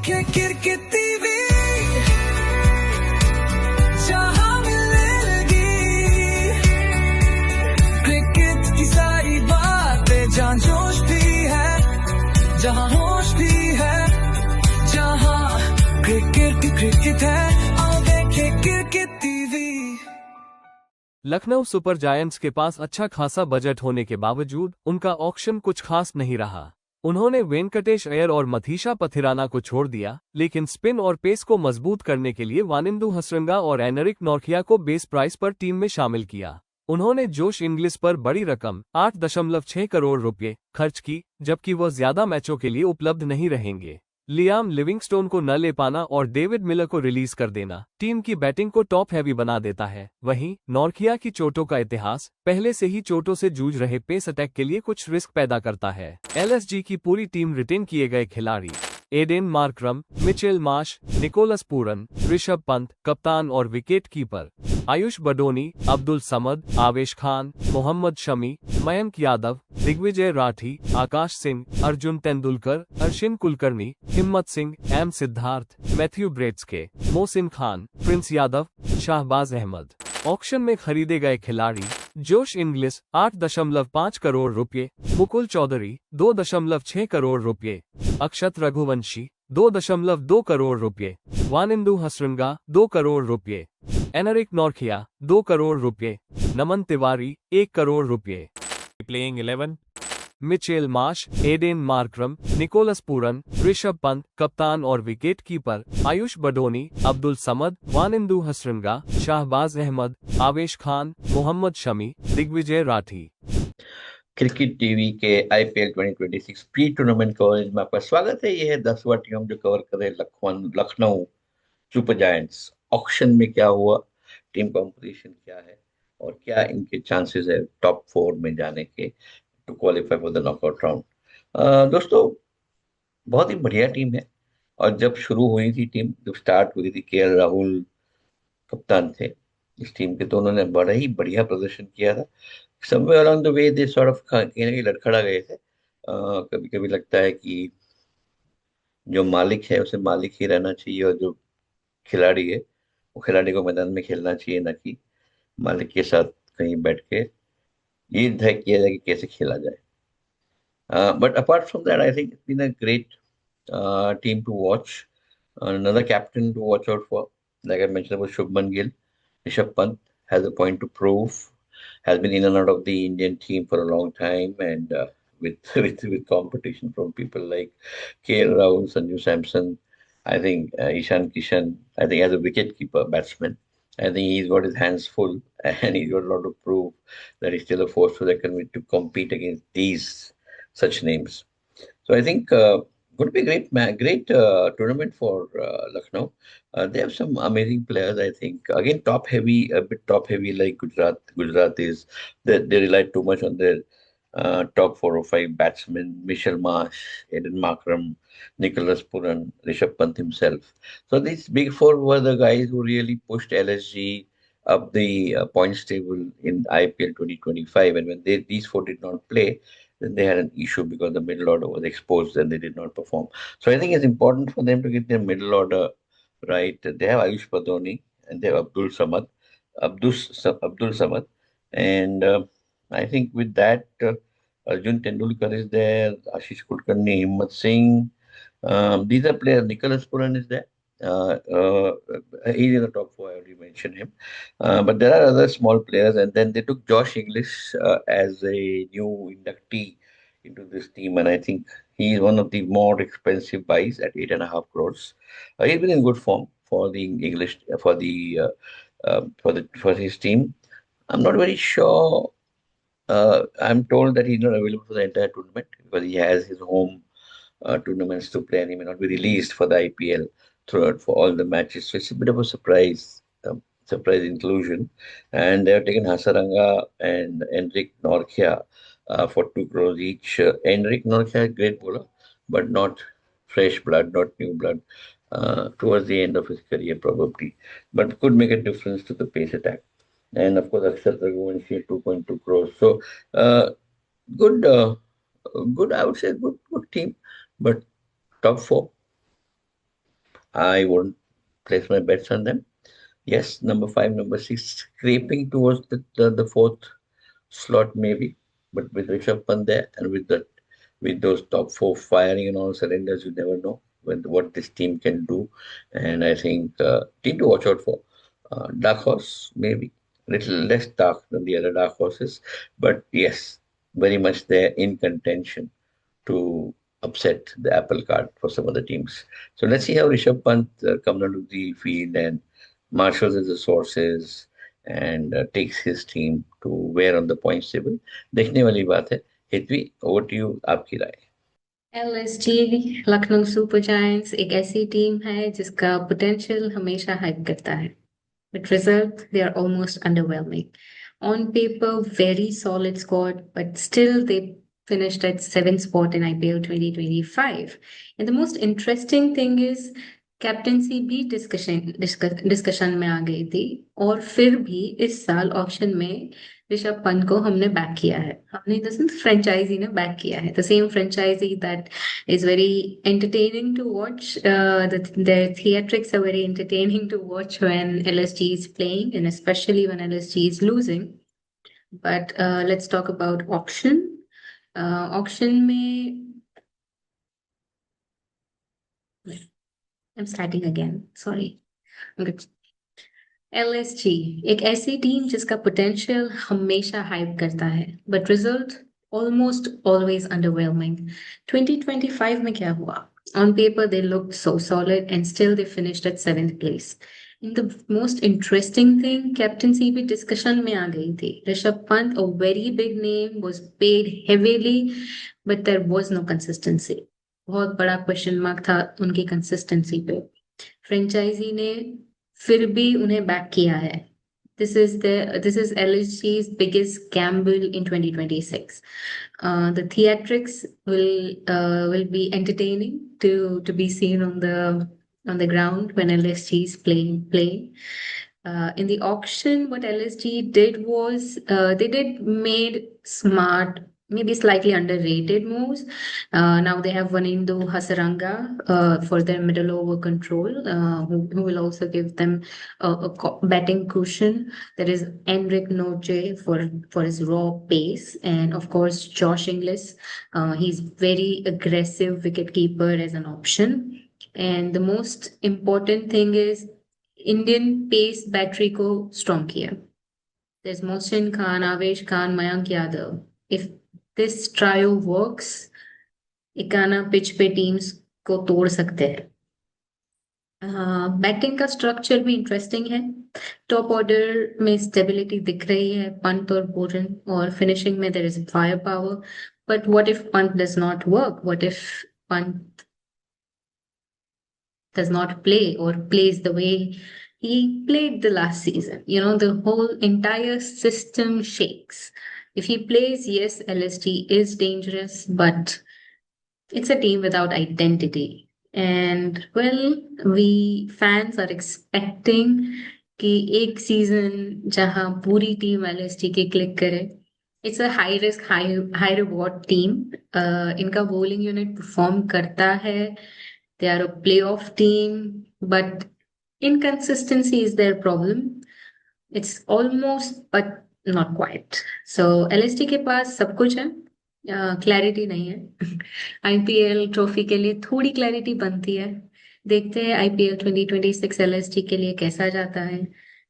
देखे cricket TV, जहां मिलने लगी क्रिकेट की सारी बातें, जहां जोश भी है, जहां होश भी है, जहां क्रिकेट है, आओ देखे cricket TV. Lucknow super giants के पास अच्छा खासा बजट होने के बावजूद उनका ऑक्शन कुछ खास नहीं रहा। उन्होंने वेंकटेश अय्यर और मथीशा पथिराना को छोड़ दिया, लेकिन स्पिन और पेस को मजबूत करने के लिए वानिंदु हसरंगा और एनरिक नॉर्किया को बेस प्राइस पर टीम में शामिल किया। उन्होंने जोश इंग्लिश पर बड़ी रकम 8.6 करोड़ रुपए खर्च की, जबकि वह ज्यादा मैचों के लिए उपलब्ध नहीं रहेंगे। लियाम लिविंगस्टोन को न ले पाना और डेविड मिलर को रिलीज कर देना टीम की बैटिंग को टॉप हैवी बना देता है। वहीं नॉर्किया की चोटों का इतिहास पहले से ही चोटों से जूझ रहे पेस अटैक के लिए कुछ रिस्क पैदा करता है। एलएसजी की पूरी टीम रिटेन किए गए खिलाड़ी Aiden Markram, Mitchell Marsh, Nicholas Pooran, Rishabh Pant कप्तान और wicket keeper, Ayush Badoni, Abdul Samad, Avesh Khan, Mohammed Shami, Mayank Yadav, Digvijay Rathi, Akash Singh, Arjun Tendulkar, Arshin Kulkarni, Himmat Singh, M Siddharth, Matthew Breetzke, Mohsin Khan, Prince Yadav, Shahbaz Ahmed. Auction में खरीदे गए खिलाड़ी जोश इंग्लिश 8.5 करोड़ रुपए, मुकुल चौधरी 2.6 करोड़ रुपए, अक्षत रघुवंशी 2.2 करोड़ रुपए, वानिंदु हसरंगा 2 करोड़ रुपए, एनरिक नॉर्किया 2 करोड़ रुपए, नमन तिवारी 1 करोड़ रुपए। Playing 11 Mitchell Marsh, Aiden Markram, Nicholas Pooran, Rishabh Pant कप्तान और wicket keeper, Ayush Badoni, Abdul Samad, Wanindu Hasaranga, Shahbaz Ahmed, Avesh Khan, Mohammed Shami, Digvijay Rathi. Cricket TV के आईपीएल 2026 प्री टूर्नामेंट कवरेज में आपका स्वागत है। यह है 10वां टीम जो कवर करे लखनऊ सुपर जायंट्स। ऑक्शन में क्या हुआ, टीम कॉम्पोजिशन क्या है और क्या इनके चांसेस है टॉप 4 में जाने के, to qualify for the knockout round. दोस्तों, बहुत ही बढ़िया टीम है और जब शुरू हुई थी टीम, जब स्टार्ट हुई थी, केएल राहुल कप्तान थे इस टीम के, तो उन्होंने बड़ा ही बढ़िया प्रदर्शन किया था। Somewhere along the way they sort of कहीं ना कहीं लड़खड़ा गए थे। कभी कभी लगता है कि जो मालिक है उसे मालिक ही रहना चाहिए और जो खिलाड़ी है वो खिलाड़ी को मैदान में खेलना चाहिए, ना कि मालिक के साथ कहीं बैठ के ये तय किया जाए कि कैसे खेला जाए। But apart from that, I think it's been a great team to watch. Another captain to watch out for, like I mentioned, was Shubman Gill. Rishabh Pant has a point to prove. Has been in and out of the Indian team for a long time, and with with competition from people like KL Rahul, Sanju Samson. I think Ishan Kishan. I think as a wicket-keeper batsman, I think he's got his hands full, and he's got a lot to prove that he's still a force to reckon with to compete against these such names. So I think going to be a great tournament for Lucknow. They have some amazing players. I think again top heavy, a bit top heavy like Gujarat. Gujarat is they rely too much on their top 4 or 5 batsmen: Michel Marsh, Eden Markram, Nicholas Puran, Rishabh Pant himself. So these big 4 were the guys who really pushed LSG up the points table in IPL 2025. And when these 4 did not play, then they had an issue because the middle order was exposed and they did not perform. So I think it's important for them to get their middle order right. They have Ayush Badoni and they have Abdul Samad, Abdul Samad, and I think with that, Arjun Tendulkar is there, Ashish Kulkarni, Himmat Singh. These are players. Nicholas Puran is there. He's in the top 4. I already mentioned him. But there are other small players, and then they took Josh English as a new inductee into this team, and I think he is one of the more expensive buys at 8.5 crores. He's been in good form for the English for his team. I'm not very sure. I'm told that he's not available for the entire tournament because he has his home tournaments to play, and he may not be released for the IPL throughout for all the matches. So it's a bit of a surprise inclusion. And they have taken Hasaranga and Enric Norkia for 2 crores each. Enric Norkia, great bowler, but not fresh blood, not new blood. Towards the end of his career, probably, but could make a difference to the pace attack. And of course, Akshat Raghuvanshi, 2.2 crores. So, good. I would say good team, but top 4. I wouldn't place my bets on them. Yes, number five, number six, scraping towards the fourth slot maybe, but with Rishabh Pant there and with those top four firing in all cylinders, you never know what this team can do. And I think team to watch out for. Dark horse maybe little less dark than the other dark horses, but yes, very much there in contention to upset the apple cart for some other teams. So let's see how Rishabh Pant comes onto the field and marshals his resources and takes his team to where on the points table. देखने वाली बात है. हितवी, over to you, आपकी राय. LSG Lucknow super giants एक ऐसी team है जिसका potential हमेशा हाइप करता है, but result they are almost underwhelming. On paper, very solid squad, but still they finished at 7th spot in IPL 2025. And the most interesting thing is captaincy भी discussion में आ गई थी, और फिर भी इस साल ऑक्शन में ऋषभ पंत को हमने बैक किया है. हमने फ्रेंचाइजी ने बैक किया है, the same franchise that is very entertaining to watch. their theatrics are very entertaining to watch when LSG is playing and especially when LSG is losing. But let's talk about auction. Auction में I'm starting again. Sorry. Okay. LSG एक ऐसी team जिसका potential हमेशा hype करता है, but result almost always underwhelming. 2025 में क्या हुआ? On paper they looked so solid and still they finished at 7th place. In the most interesting thing, captaincy भी डिस्कशन में आ गई थी. Rishabh Pant, a very big name, was paid heavily, but there was no consistency. बहुत बड़ा question mark था उनकी consistency पे. फ्रेंचाइजी ने फिर भी उन्हें बैक किया है. This is LSG's biggest gamble in 2026. The theatrics will be entertaining to be seen on the ground when LSG is playing. In the auction, what LSG did was they made smart, maybe slightly underrated moves. Now they have Wanindu Hasaranga for their middle over control, who will also give them a batting cushion. There is Enric Noche for his raw pace, and of course Josh Inglis. He's very aggressive wicketkeeper as an option. And the most important thing is Indian pace battery को strong किया. There's Mohsin Khan, Avesh Khan, Mayank Yadav. If this trio works, Ekana pitch पे teams को तोड़ सकते हैं. Batting का structure भी interesting है. टॉप ऑर्डर में स्टेबिलिटी दिख रही है, पंत और बोरन, और फिनिशिंग में there is fire power. But what if Pant does not work? What if Pant does not play or plays the way he played the last season? The whole entire system shakes. If he plays, yes, LSG is dangerous, but it's a team without identity. And well, we fans are expecting कि एक season जहां पूरी team LSG की click करे. It's a high risk, high reward team. इनका bowling unit perform करता है. They are a playoff team, but inconsistency is their problem. It's almost, but not quite. So LSG के पास सब कुछ है, क्लैरिटी नहीं है. IPL ट्रॉफी के लिए थोड़ी क्लैरिटी बनती है. देखते हैं IPL 2026 LSG के लिए कैसा जाता है.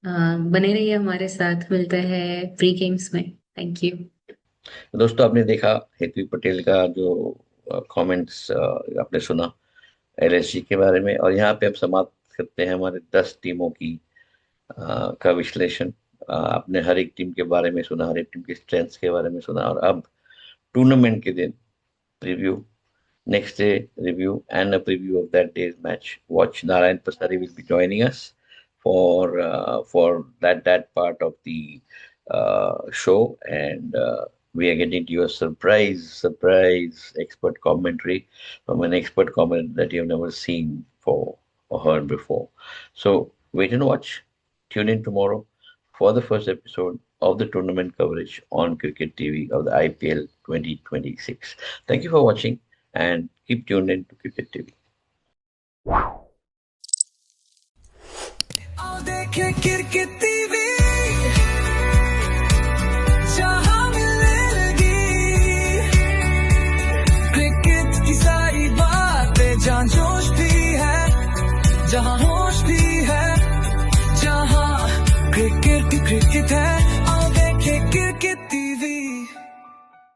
बने रहिए हमारे साथ, मिलते हैं प्री गेम्स में. Thank you. दोस्तों, आपने देखा हेतवी पटेल का जो कमेंट्स आपने सुना LSG के बारे में, और यहाँ पे हम समाप्त करते हैं हमारे 10 टीमों की का विश्लेषण. आपने हर एक टीम के बारे में सुना, हर एक टीम की स्ट्रेंथ्स के बारे में सुना, और अब टूर्नामेंट के दिन preview, next day review and a preview of that day's match. Watch Narayan Pasari will be joining us for that part of the show, and we are getting to you a surprise expert commentary from an expert commentator that you have never seen or heard before. So wait and watch. Tune in tomorrow for the first episode of the tournament coverage on Cricket TV of the IPL 2026. Thank you for watching and keep tuned in to Cricket TV. देखे किरकिटी